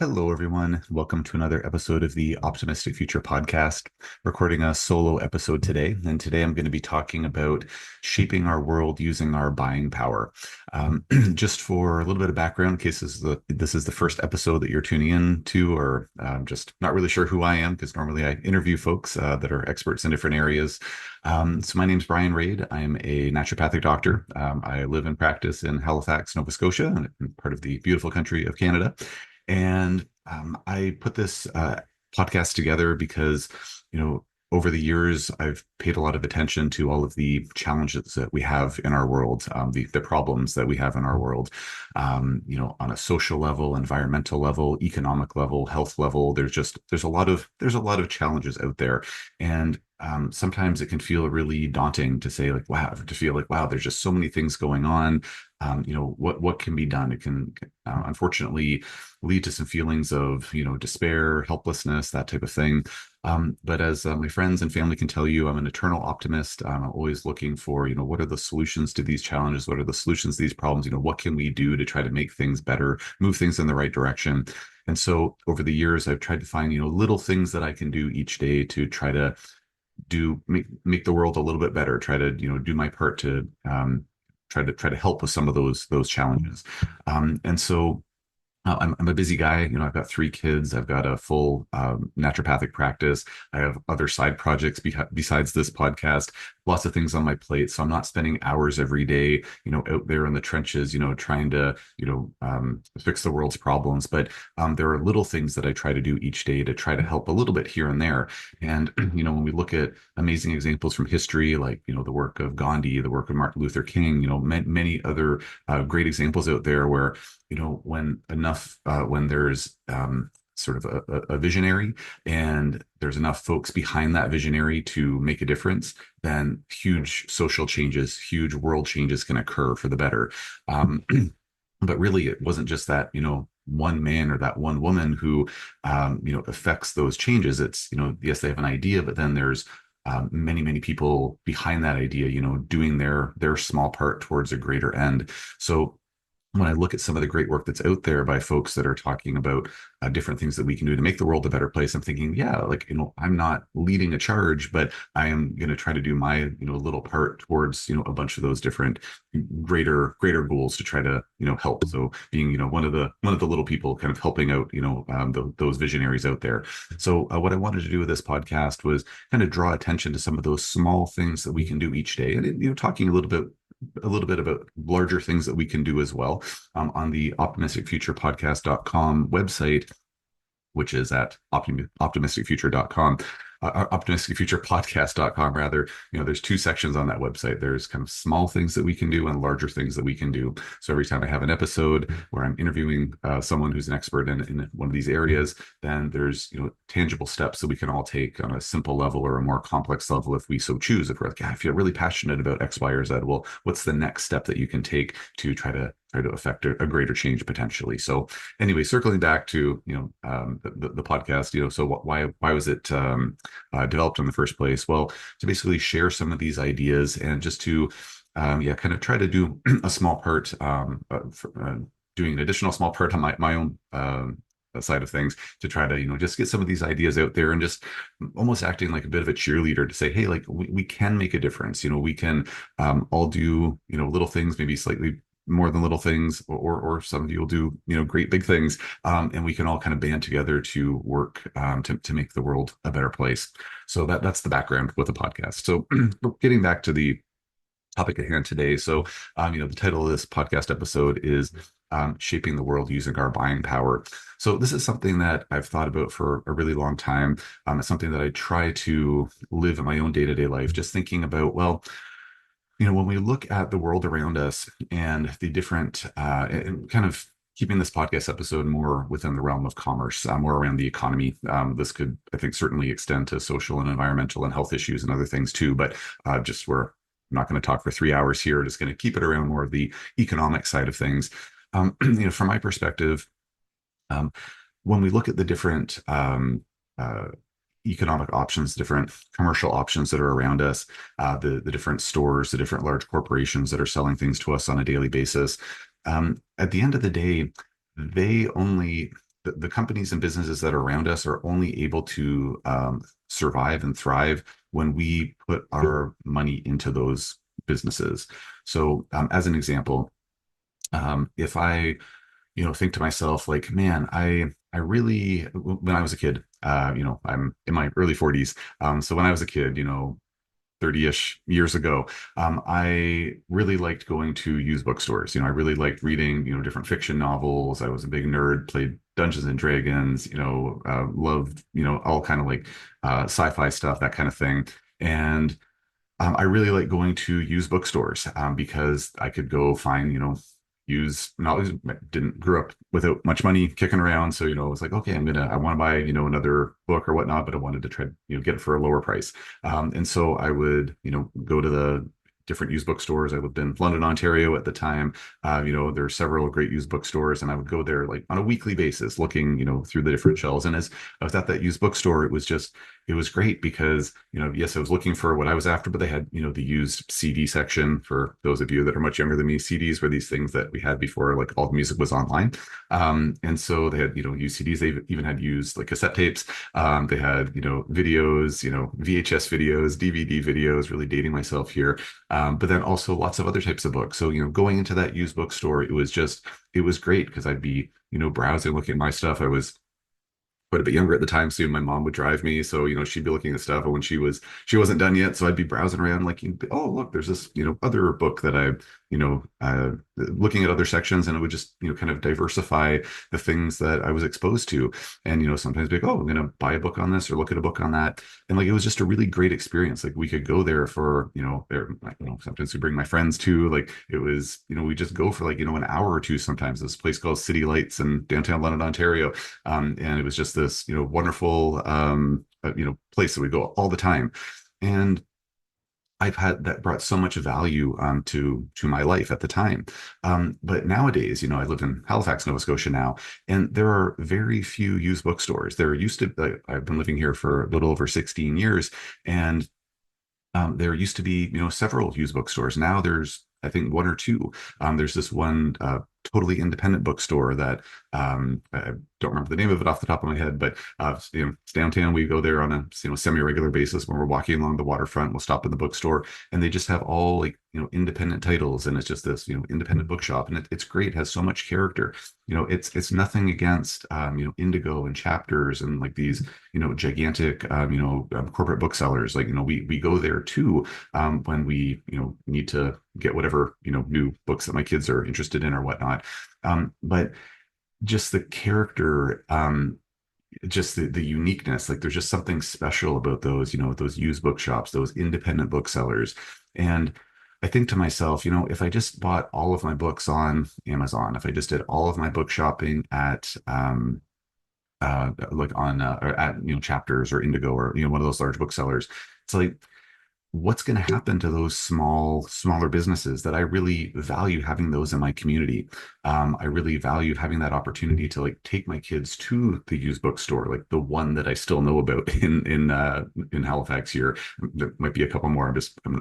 Hello, everyone. Welcome to another episode of the Optimistic Future podcast. Recording a solo episode today. And today I'm going to be talking about shaping our world using our buying power. Just for a little bit of background, in case this is the first episode that you're tuning in to, or just not really sure who I am, because normally I interview folks that are experts in different areas. So my name is Bryan Rade. I'm a naturopathic doctor. I live and practice in Halifax, Nova Scotia, and part of the beautiful country of Canada. And I put this podcast together because, you know, over the years, I've paid a lot of attention to all of the challenges that we have in our world, the problems that we have in our world, on a social level, environmental level, economic level, health level. There's a lot of challenges out there, and sometimes it can feel really daunting to say like, wow, to feel like, wow, there's just so many things going on. What can be done? It can unfortunately lead to some feelings of, despair, helplessness, that type of thing. But as my friends and family can tell you, I'm an eternal optimist. I'm always looking for, what are the solutions to these challenges? What are the solutions to these problems? What can we do to try to make things better, move things in the right direction? And so over the years, I've tried to find, little things that I can do each day to try to make the world a little bit better, try to, do my part to try to help with some of those challenges. And so I'm a busy guy. I've got three kids. I've got a full naturopathic practice. I have other side projects besides this podcast, lots of things on my plate. So I'm not spending hours every day, out there in the trenches, trying to, fix the world's problems. But there are little things that I try to do each day to try to help a little bit here and there. And, when we look at amazing examples from history, like, the work of Gandhi, the work of Martin Luther King, many other great examples out there where when there's sort of a visionary and there's enough folks behind that visionary to make a difference, then huge social changes, huge world changes can occur for the better. Um, but really, it wasn't just that, one man or that one woman who, affects those changes. It's, yes, they have an idea, but then there's many people behind that idea, doing their small part towards a greater end. So when I look at some of the great work that's out there by folks that are talking about different things that we can do to make the world a better place, I'm thinking, yeah, like, I'm not leading a charge, but I am going to try to do my, little part towards, a bunch of those different greater goals to try to, help. So being, one of the little people kind of helping out, those visionaries out there. So what I wanted to do with this podcast was kind of draw attention to some of those small things that we can do each day, and talking a little bit about larger things that we can do as well on the optimisticfuturepodcast.com website, which is at optimisticfuture.com. Optimisticfuturepodcast.com rather. There's two sections on that website. There's kind of small things that we can do and larger things that we can do. So every time I have an episode where I'm interviewing someone who's an expert in one of these areas, then there's tangible steps that we can all take on a simple level or a more complex level if we so choose. If we're like, yeah, I feel really passionate about X, Y, or Z, well, what's the next step that you can take to try to affect a greater change potentially? So anyway, circling back to the podcast, so why was it developed in the first place? Well, to basically share some of these ideas and just to kind of try to do a small part, doing an additional small part on my own side of things to try to just get some of these ideas out there and just almost acting like a bit of a cheerleader to say, hey, like we can make a difference. We can all do little things, maybe slightly more than little things, or some of you will do great big things, and we can all kind of band together to work to make the world a better place. So that's the background with the podcast. So getting back to the topic at hand today. So the title of this podcast episode is shaping the world using our buying power. So this is something that I've thought about for a really long time. It's something that I try to live in my own day-to-day life, just thinking about, well, when we look at the world around us and the different, and kind of keeping this podcast episode more within the realm of commerce, more around the economy. This could, I think, certainly extend to social and environmental and health issues and other things too. But I'm not going to talk for 3 hours here. Just going to keep it around more of the economic side of things. From my perspective, when we look at the different economic options, different commercial options that are around us, the different stores, the different large corporations that are selling things to us on a daily basis. At the end of the day, they only the companies and businesses that are around us are only able to survive and thrive when we put our money into those businesses. So, as an example, if I think to myself like, man, I really, when I was a kid, I'm in my early 40s. So when I was a kid, 30-ish years ago, I really liked going to used bookstores. I really liked reading, different fiction novels. I was a big nerd, played Dungeons and Dragons, loved, all kind of like sci-fi stuff, that kind of thing. And I really like going to used bookstores because I could go find, use knowledge. Didn't grew up without much money kicking around, so it was like, okay, I want to buy, another book or whatnot, but I wanted to try, get it for a lower price. And so I would, go to the different used bookstores. I lived in London, Ontario at the time. There are several great used bookstores, and I would go there like on a weekly basis, looking, through the different shelves. And as I was at that used bookstore, it was great because, yes, I was looking for what I was after, but they had, the used CD section. For those of you that are much younger than me, CDs were these things that we had before, like all the music was online. And so they had, used CDs. They even had used like cassette tapes. They had, videos, VHS videos, DVD videos, really dating myself here. But then also lots of other types of books. So, going into that used bookstore, it was great because I'd be, browsing, looking at my stuff. I was quite a bit younger at the time, so my mom would drive me. So, she'd be looking at stuff, and when she wasn't done yet, so I'd be browsing around like, oh, look, there's this, other book that I, looking at other sections, and it would just, kind of diversify the things that I was exposed to. And, sometimes be like, oh, I'm going to buy a book on this or look at a book on that. And like, it was just a really great experience. Like we could go there for, sometimes we bring my friends too. Like it was, we just go for like, an hour or two sometimes. This place called City Lights in downtown London, Ontario. And it was just this, wonderful, place that we go all the time. And I've had that brought so much value to my life at the time. But nowadays, I live in Halifax, Nova Scotia now, and there are very few used bookstores. There used to, I've been living here for a little over 16 years, and there used to be, several used bookstores. Now there's, I think, one or two. There's this one totally independent bookstore that I don't remember the name of it off the top of my head, but it's downtown. We go there on a semi-regular basis when we're walking along the waterfront. We'll stop in the bookstore, and they just have all like independent titles, and it's just this independent bookshop, and it's great. It has so much character. It's nothing against Indigo and Chapters and like these gigantic corporate booksellers. Like we go there too when we need to get whatever new books that my kids are interested in or whatnot. But just the character, just the uniqueness, like there's just something special about those those used bookshops, those independent booksellers. And I think to myself, if I just bought all of my books on Amazon, if I just did all of my book shopping at like on or at Chapters or Indigo or one of those large booksellers, it's like, what's going to happen to those smaller businesses that I really value having those in my community? I really value having that opportunity to like take my kids to the used bookstore, like the one that I still know about in Halifax here. There might be a couple more.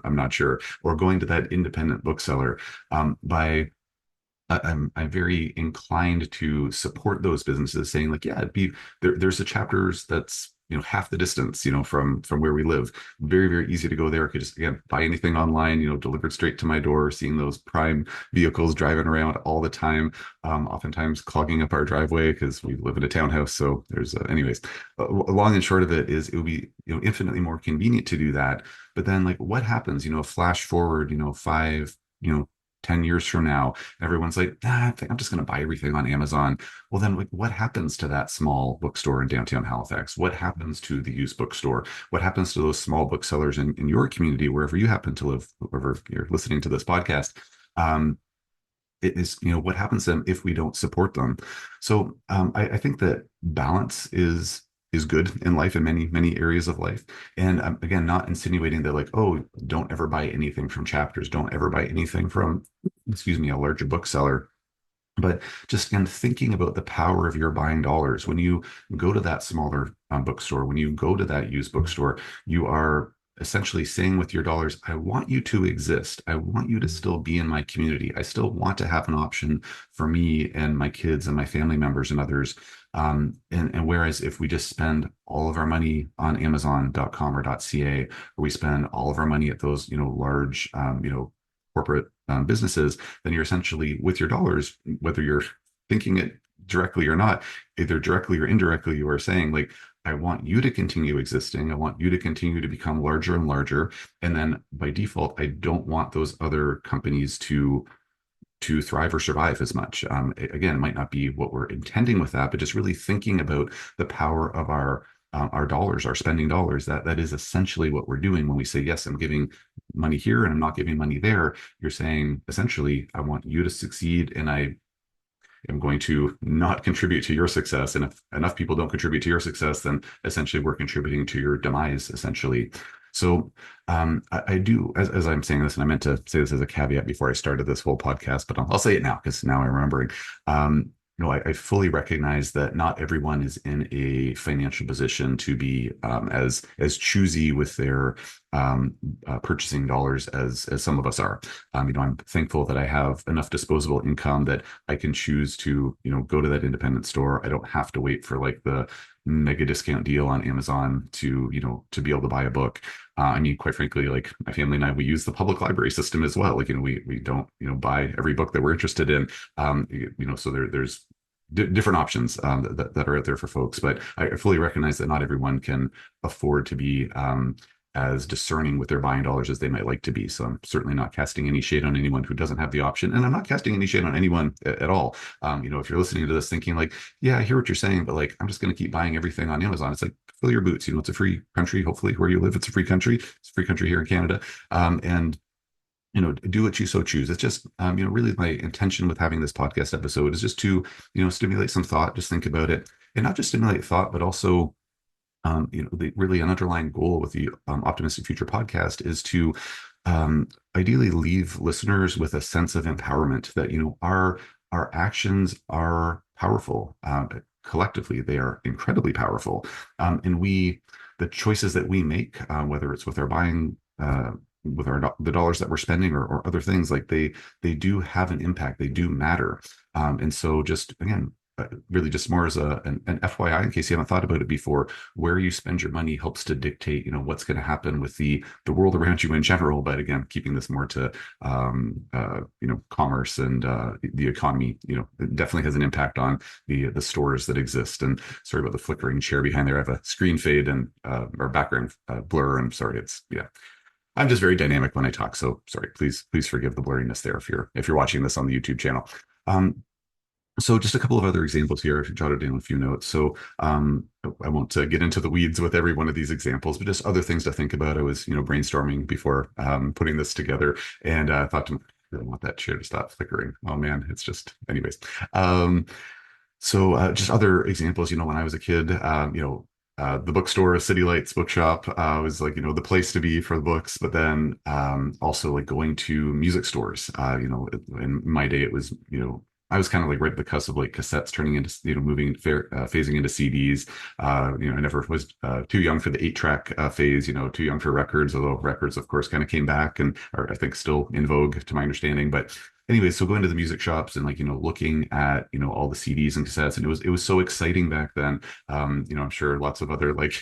I'm not sure. Or going to that independent bookseller. By I'm very inclined to support those businesses, saying like, yeah, it'd be there's a Chapters that's half the distance from where we live. Very, very easy to go there. I could just again buy anything online, delivered straight to my door. Seeing those prime vehicles driving around all the time, oftentimes clogging up our driveway because we live in a townhouse. So there's anyways, long and short of it is it would be infinitely more convenient to do that. But then like what happens, flash forward, 5, 10 years from now, everyone's like, I think I'm just going to buy everything on Amazon. Well, then like, what happens to that small bookstore in downtown Halifax? What happens to the used bookstore? What happens to those small booksellers in your community, wherever you happen to live, wherever you're listening to this podcast? It is, what happens to them if we don't support them? So I think that balance is good in life in many areas of life. And again, not insinuating that like, oh, don't ever buy anything from Chapters, don't ever buy anything from, excuse me, a larger bookseller. But just again, thinking about the power of your buying dollars when you go to that smaller bookstore, when you go to that used bookstore, you are essentially saying with your dollars, I want you to exist. I want you to still be in my community. I still want to have an option for me and my kids and my family members and others. And whereas if we just spend all of our money on Amazon.com or .ca, or we spend all of our money at those, large, corporate businesses, then you're essentially with your dollars, whether you're thinking it directly or not, either directly or indirectly, you are saying like, I want you to continue existing. I want you to continue to become larger and larger. And then by default, I don't want those other companies to thrive or survive as much. Again, it might not be what we're intending with that, but just really thinking about the power of our dollars, our spending dollars. That is essentially what we're doing when we say, yes, I'm giving money here and I'm not giving money there. You're saying essentially, I want you to succeed, and I am going to not contribute to your success. And if enough people don't contribute to your success, then essentially we're contributing to your demise, essentially. So I do, as I'm saying this, and I meant to say this as a caveat before I started this whole podcast, but I'll say it now because now I'm remembering. I fully recognize that not everyone is in a financial position to be as choosy with their purchasing dollars as some of us are. I'm thankful that I have enough disposable income that I can choose to, go to that independent store. I don't have to wait for like the mega discount deal on Amazon to be able to buy a book. Quite frankly, like my family and I, we use the public library system as well. Like, we don't, buy every book that we're interested in. So there's different options that are out there for folks. But I fully recognize that not everyone can afford to be as discerning with their buying dollars as they might like to be. So I'm certainly not casting any shade on anyone who doesn't have the option, and I'm not casting any shade on anyone at all. If you're listening to this thinking like, yeah, I hear what you're saying, but like, I'm just going to keep buying everything on Amazon. It's like, fill your boots. It's a free country. Hopefully, where you live, it's a free country. It's a free country here in Canada, and do what you so choose. It's just, really my intention with having this podcast episode is just to, stimulate some thought, just think about it, and not just stimulate thought, but also really an underlying goal with the Optimistic Future podcast is to ideally leave listeners with a sense of empowerment that, our actions are powerful. Collectively, they are incredibly powerful. And the choices that we make, whether it's with our buying, with the dollars that we're spending or other things, like they do have an impact. They do matter. And so just again, really just more as an FYI, in case you haven't thought about it before, where you spend your money helps to dictate, what's going to happen with the world around you in general. But again, keeping this more to, commerce and the economy, it definitely has an impact on the stores that exist. And sorry about the flickering chair behind there. I have a screen fade and or background blur. I'm sorry. I'm just very dynamic when I talk. So sorry, please forgive the blurriness there if you're watching this on the YouTube channel. So just a couple of other examples here. I jotted down a few notes. So I won't get into the weeds with every one of these examples, but just other things to think about. I was, brainstorming before putting this together, and thought to, I really want that chair to stop flickering. Oh man, it's just, anyways. So just other examples, when I was a kid, the bookstore, City Lights Bookshop, was like, the place to be for the books. But then also like going to music stores. In my day, it was, I was kind of like right at the cusp of like cassettes turning into, phasing into CDs. I never was too young for the 8-track phase, too young for records, although records, of course, kind of came back and are, I think, still in vogue to my understanding. But anyway, so going to the music shops and like, looking at, all the CDs and cassettes, and it was so exciting back then. I'm sure lots of other like,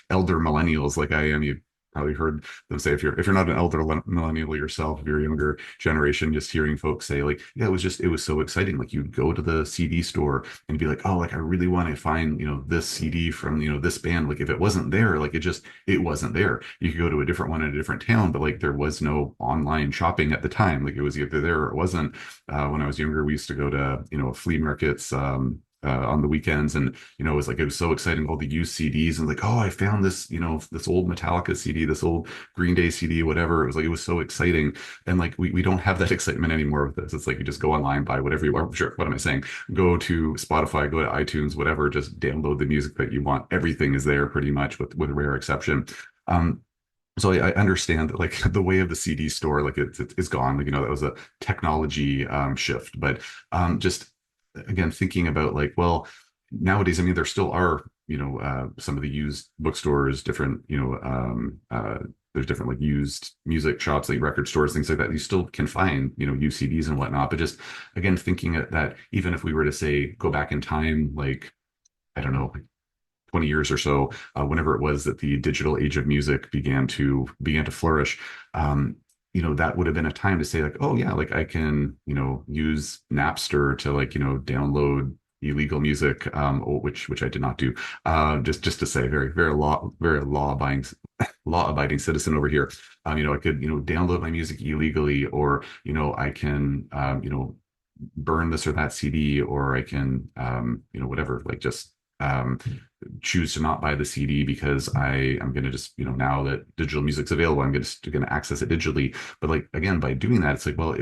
elder millennials like I am, you probably heard them say, if you're not an elder millennial yourself, if you're a younger generation, just hearing folks say like, yeah, it was so exciting. Like you'd go to the CD store and be like, oh, like I really want to find, this CD from, this band. Like if it wasn't there, like it wasn't there. You could go to a different one in a different town, but like there was no online shopping at the time. Like it was either there or it wasn't. When I was younger, we used to go to, flea markets, on the weekends, and it was so exciting, all the used CDs, and like, oh, I found this this old Metallica CD, this old Green Day CD, whatever. It was so exciting. And like we don't have that excitement anymore with this. It's like you just go online, buy whatever you want. Sure, what am I saying? Go to Spotify, go to iTunes, whatever, just download the music that you want. Everything is there pretty much, with rare exception. So I understand that like the way of the CD store, like it's gone. Like, that was a technology shift, but just again thinking about like, well, nowadays, there still are some of the used bookstores, different there's different like used music shops, like record stores, things like that. You still can find, used CDs and whatnot. But just again, thinking that even if we were to say go back in time, like I don't know, 20 years or so, whenever it was that the digital age of music began to flourish, um, that would have been a time to say like, oh yeah, like I can, use Napster to like, download illegal music, which I did not do. Just to say, very law abiding citizen over here. I could, download my music illegally, or I can, burn this or that CD, or I can, whatever, like just um, choose to not buy the CD because I am going to just, now that digital music's available, I'm going to access it digitally. But like, again, by doing that, it's like, well,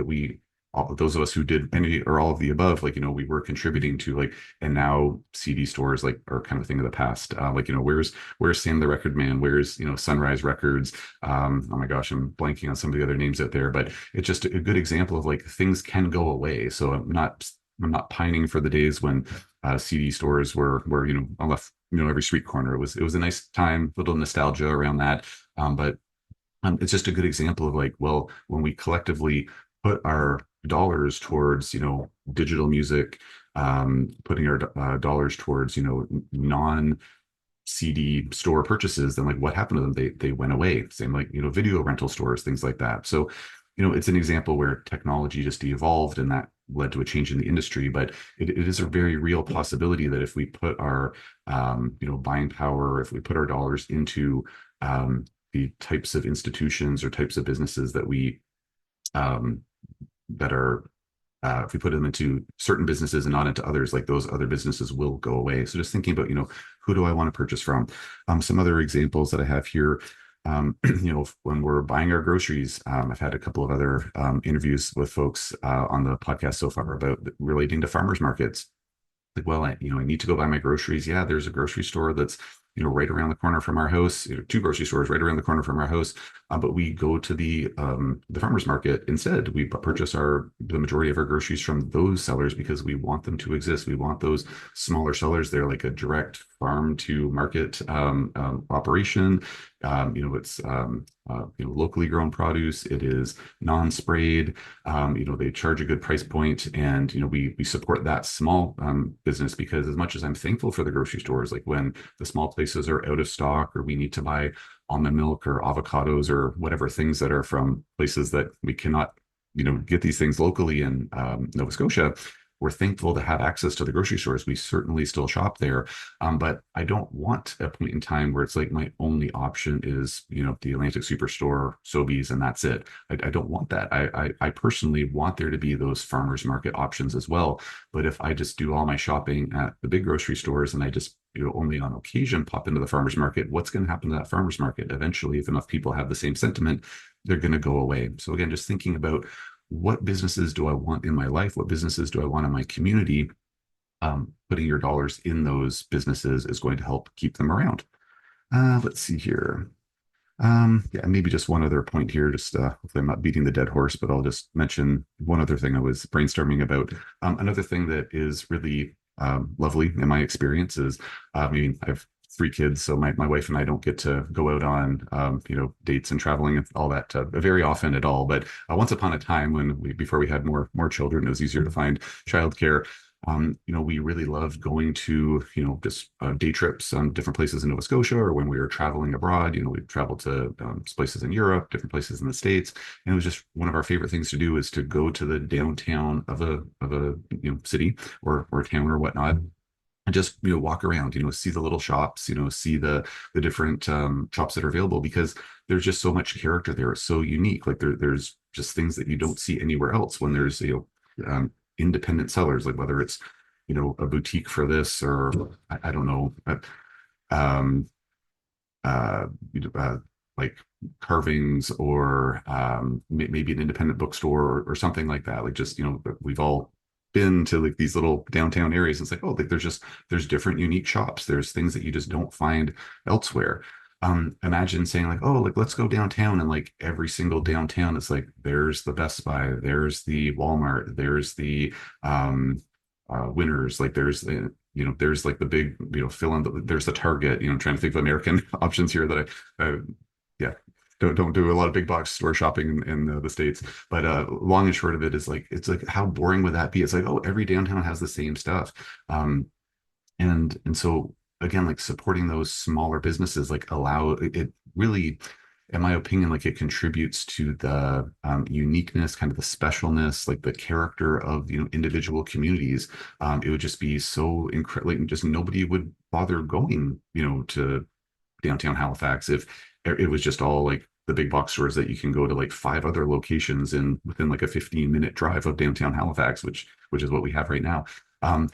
all, those of us who did any or all of the above, like, we were contributing to like, and now CD stores like are kind of a thing of the past. Like, where's Sam the Record Man? Where's, Sunrise Records? Oh my gosh, I'm blanking on some of the other names out there, but it's just a good example of like things can go away. So I'm not pining for the days when CD stores were on every street corner. It was a nice time, little nostalgia around that. But it's just a good example of like, well, when we collectively put our dollars towards digital music, putting our dollars towards non CD store purchases, then like what happened to them? They went away. Same like video rental stores, things like that. So it's an example where technology just evolved and that led to a change in the industry. But it is a very real possibility that if we put our buying power, if we put our dollars into the types of institutions or types of businesses um, that are if we put them into certain businesses and not into others, like those other businesses will go away. So just thinking about, who do I want to purchase from? Some other examples that I have here, when we're buying our groceries, I've had a couple of other interviews with folks on the podcast so far about relating to farmers markets. Like, well, I need to go buy my groceries. Yeah, there's a grocery store that's, right around the corner from our house, two grocery stores right around the corner from our house. But we go to the farmers market instead. We purchase the majority of our groceries from those sellers because we want them to exist. We want those smaller sellers. They're like a direct farm to market operation. It's locally grown produce. It is non-sprayed. They charge a good price point, and we support that small business because as much as I'm thankful for the grocery stores, like when the small places are out of stock or we need to buy almond milk or avocados or whatever things that are from places that we cannot get these things locally in Nova Scotia. We're thankful to have access to the grocery stores. We certainly still shop there. But I don't want a point in time where it's like my only option is, the Atlantic Superstore, Sobeys, and that's it. I don't want that. I personally want there to be those farmers market options as well. But if I just do all my shopping at the big grocery stores and I just, only on occasion pop into the farmers market, what's going to happen to that farmers market? Eventually, if enough people have the same sentiment, they're going to go away. So again, just thinking about what businesses do I want in my life? What businesses do I want in my community? Putting your dollars in those businesses is going to help keep them around. Let's see here. Yeah, maybe just one other point here. Just hopefully I'm not beating the dead horse, but I'll just mention one other thing I was brainstorming about. Another thing that is really lovely in my experience is, I mean, I have three kids, so my wife and I don't get to go out on dates and traveling and all that very often at all. But once upon a time, before we had more children, it was easier to find childcare. We really loved going to, just day trips on different places in Nova Scotia, or when we were traveling abroad, we'd travel to places in Europe, different places in the States. And it was just one of our favorite things to do is to go to the downtown of a city or town or whatnot, and just walk around, see the little shops, see the different shops that are available, because there's just so much character there. It's so unique. Like there's just things that you don't see anywhere else when there's independent sellers, like whether it's a boutique for this, or I don't know, um uh, like carvings, or maybe an independent bookstore, or something like that. Like just we've all been to like these little downtown areas. It's like, oh, like there's different unique shops. There's things that you just don't find elsewhere. Imagine saying like, oh, like let's go downtown, and like every single downtown, it's like there's the Best Buy, there's the Walmart, there's the Winners, like there's like the big, fill in there's the Target, trying to think of American options here that yeah. don't do a lot of big box store shopping in the States. But long and short of it is like it's like how boring would that be? It's like, oh, every downtown has the same stuff. And so again, like supporting those smaller businesses, like allow it really, in my opinion, like it contributes to the uniqueness, kind of the specialness, like the character of individual communities. It would just be so incredible. Like just nobody would bother going, to downtown Halifax if it was just all like the big box stores that you can go to like five other locations in within like a 15-minute drive of downtown Halifax, which is what we have right now. Um,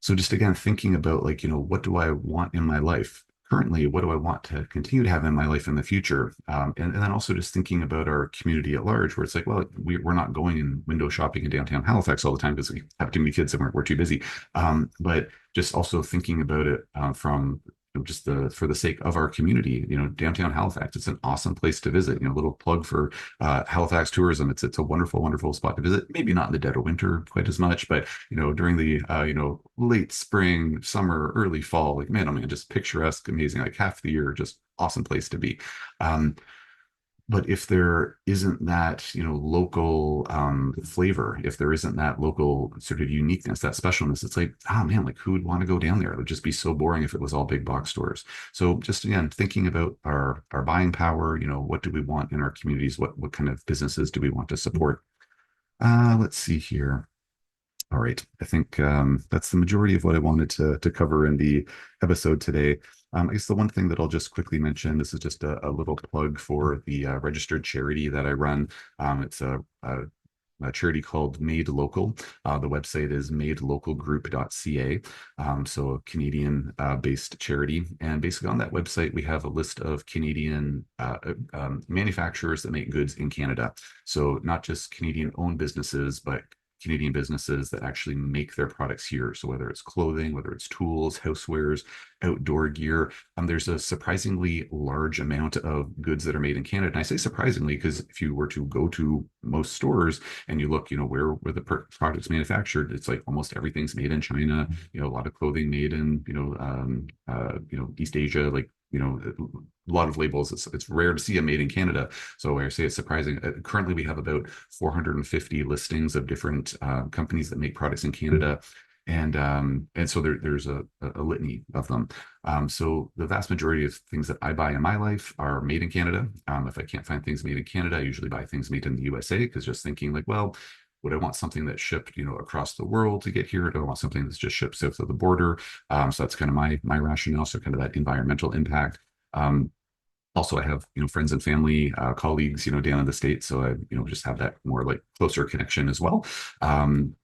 so just again, thinking about like, what do I want in my life currently? What do I want to continue to have in my life in the future? And then also just thinking about our community at large, where it's like, well, we're not going and window shopping in downtown Halifax all the time because we have too many kids and we're too busy. But just also thinking about it from just for the sake of our community, downtown Halifax, it's an awesome place to visit. Little plug for Halifax tourism. It's a wonderful, wonderful spot to visit. Maybe not in the dead of winter quite as much, but during the late spring, summer, early fall, like man, oh man, just picturesque, amazing, like half the year, just awesome place to be. Um, but if there isn't that, local flavor, if there isn't that local sort of uniqueness, that specialness, it's like, oh man, like who would want to go down there? It would just be so boring if it was all big box stores. So just again, thinking about our buying power, what do we want in our communities? What kind of businesses do we want to support? Let's see here. All right. I think that's the majority of what I wanted to cover in the episode today. I guess the one thing that I'll just quickly mention, this is just a little plug for the registered charity that I run. It's a charity called Made Local. The website is madelocalgroup.ca. So a Canadian based charity. And basically on that website, we have a list of Canadian manufacturers that make goods in Canada. So not just Canadian owned businesses, but Canadian businesses that actually make their products here. So whether it's clothing, whether it's tools, housewares, outdoor gear, there's a surprisingly large amount of goods that are made in Canada. And I say surprisingly because if you were to go to most stores and you look, where the product's manufactured, it's like almost everything's made in China. A lot of clothing made in, East Asia, like a lot of labels. It's rare to see a made in Canada. So I say it's surprising. Currently, we have about 450 listings of different companies that make products in Canada. And so there's a litany of them. So the vast majority of things that I buy in my life are made in Canada. If I can't find things made in Canada, I usually buy things made in the USA because just thinking like, well, would I want something that's shipped, across the world to get here? Or do I want something that's just shipped south of the border? So that's kind of my rationale. So kind of that environmental impact. Also, I have friends and family, colleagues down in the States, so I just have that more like closer connection as well. And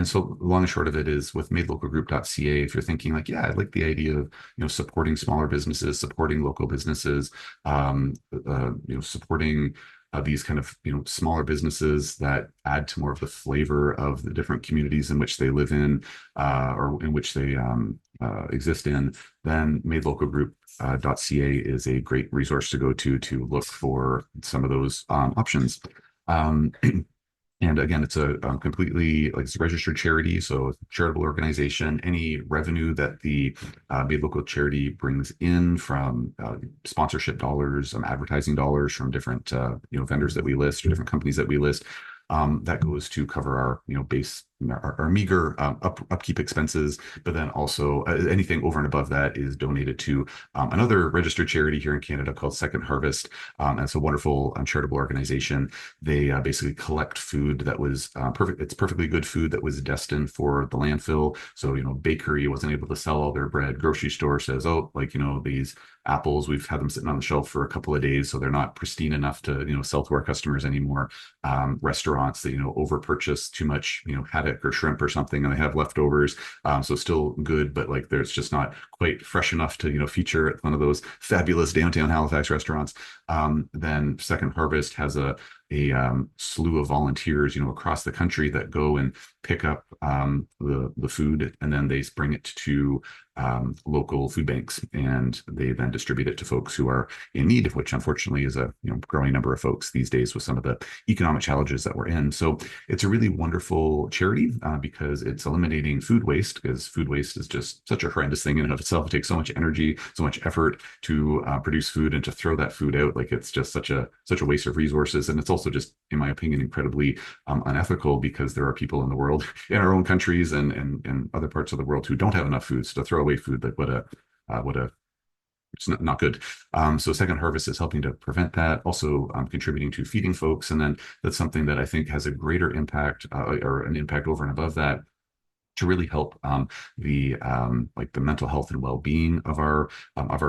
so long and short of it is with madelocalgroup.ca. If you're thinking like, yeah, I like the idea of supporting smaller businesses, supporting local businesses, supporting these kind of smaller businesses that add to more of the flavor of the different communities in which they live in or in which they exist in, then madelocalgroup.ca is a great resource to go to look for some of those options. Um, And again, it's a completely like it's a registered charity, so charitable organization. Any revenue that the Made Local charity brings in from sponsorship dollars, advertising dollars from different vendors that we list or different companies that we list, that goes to cover our base our meager upkeep expenses, but then also anything over and above that is donated to another registered charity here in Canada called Second Harvest. And it's a wonderful charitable organization. They basically collect food that was perfect. It's perfectly good food that was destined for the landfill. So, bakery wasn't able to sell all their bread. Grocery store says, oh, like, these apples, we've had them sitting on the shelf for a couple of days, so they're not pristine enough to, sell to our customers anymore. Restaurants that, over purchase too much, haddock or shrimp or something, and they have leftovers. So still good, but like there's just not quite fresh enough to, feature at one of those fabulous downtown Halifax restaurants. Then Second Harvest has a a slew of volunteers, across the country that go and pick up the food, and then they bring it to local food banks, and they then distribute it to folks who are in need, which unfortunately is a growing number of folks these days with some of the economic challenges that we're in. So it's a really wonderful charity because it's eliminating food waste, because food waste is just such a horrendous thing in and of itself. It takes so much energy, so much effort to produce food, and to throw that food out, like it's just such a waste of resources. And it's also just, in my opinion, incredibly unethical, because there are people in the world, in our own countries and other parts of the world, who don't have enough food. So to throw away food, like what a it's not good. So Second Harvest is helping to prevent that, also contributing to feeding folks. And then that's something that I think has a greater impact, or an impact over and above that, to really help the like the mental health and well-being of our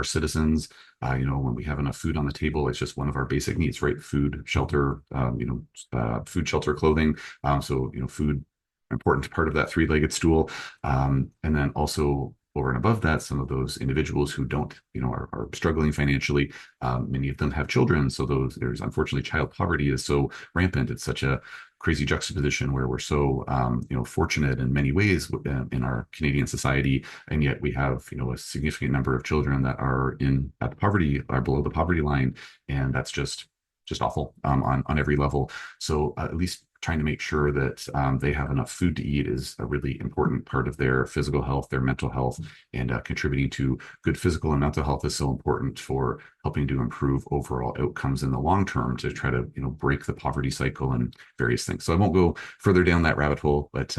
citizens. When we have enough food on the table, it's just one of our basic needs, right? Food, shelter, food, shelter, clothing. Food, important part of that three-legged stool. And then also, over and above that, some of those individuals who don't, are struggling financially. Many of them have children, so there's unfortunately, child poverty is so rampant. It's such a crazy juxtaposition, where we're so fortunate in many ways in our Canadian society, and yet we have a significant number of children that are at the poverty, are below the poverty line, and that's just awful on every level. So at least trying to make sure that they have enough food to eat is a really important part of their physical health, their mental health, and contributing to good physical and mental health is so important for helping to improve overall outcomes in the long term, to try to break the poverty cycle and various things. So I won't go further down that rabbit hole, but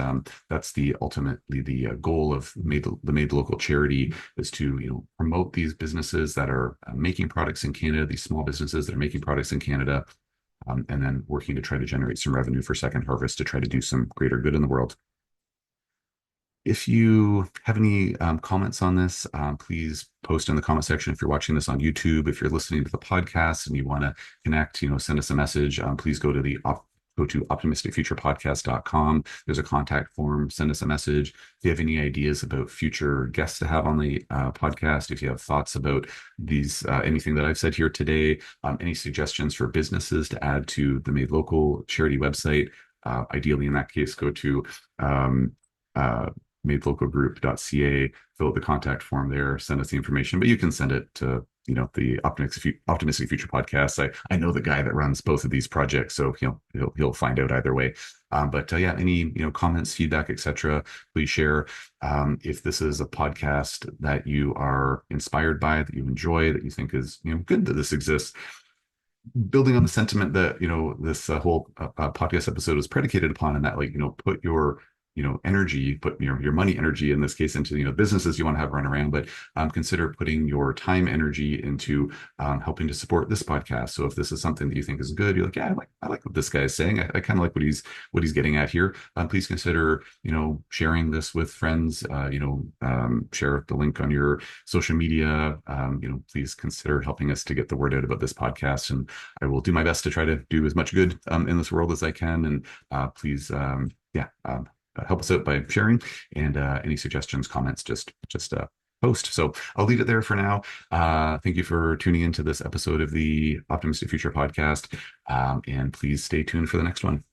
that's ultimately the goal of the Made Local charity, is to promote these businesses that are making products in Canada, these small businesses that are making products in Canada, and then working to try to generate some revenue for Second Harvest to try to do some greater good in the world. If you have any comments on this, please post in the comment section. If you're watching this on YouTube, if you're listening to the podcast and you want to connect, send us a message. Please go to optimisticfuturepodcast.com. There's a contact form. Send us a message. If you have any ideas about future guests to have on the podcast, if you have thoughts about anything that I've said here today, any suggestions for businesses to add to the Made Local charity website, ideally in that case, go to madelocalgroup.ca, fill out the contact form there, send us the information, but you can send it to the Optimistic Future podcast. I know the guy that runs both of these projects, so he'll find out either way. But yeah, any comments, feedback, etc., please share. If this is a podcast that you are inspired by, that you enjoy, that you think is good that this exists, building on the sentiment that this whole podcast episode is predicated upon, and that, like, put your energy, put your money energy in this case into businesses you want to have run around, but consider putting your time energy into helping to support this podcast. So if this is something that you think is good, you're like, yeah, I like what this guy is saying. I kind of like what he's getting at here. Please consider sharing this with friends. Share the link on your social media. Please consider helping us to get the word out about this podcast, and I will do my best to try to do as much good in this world as I can. And please, help us out by sharing, and any suggestions, comments, just post. So I'll leave it there for now. Thank you for tuning into this episode of the Optimistic Future podcast, and please stay tuned for the next one.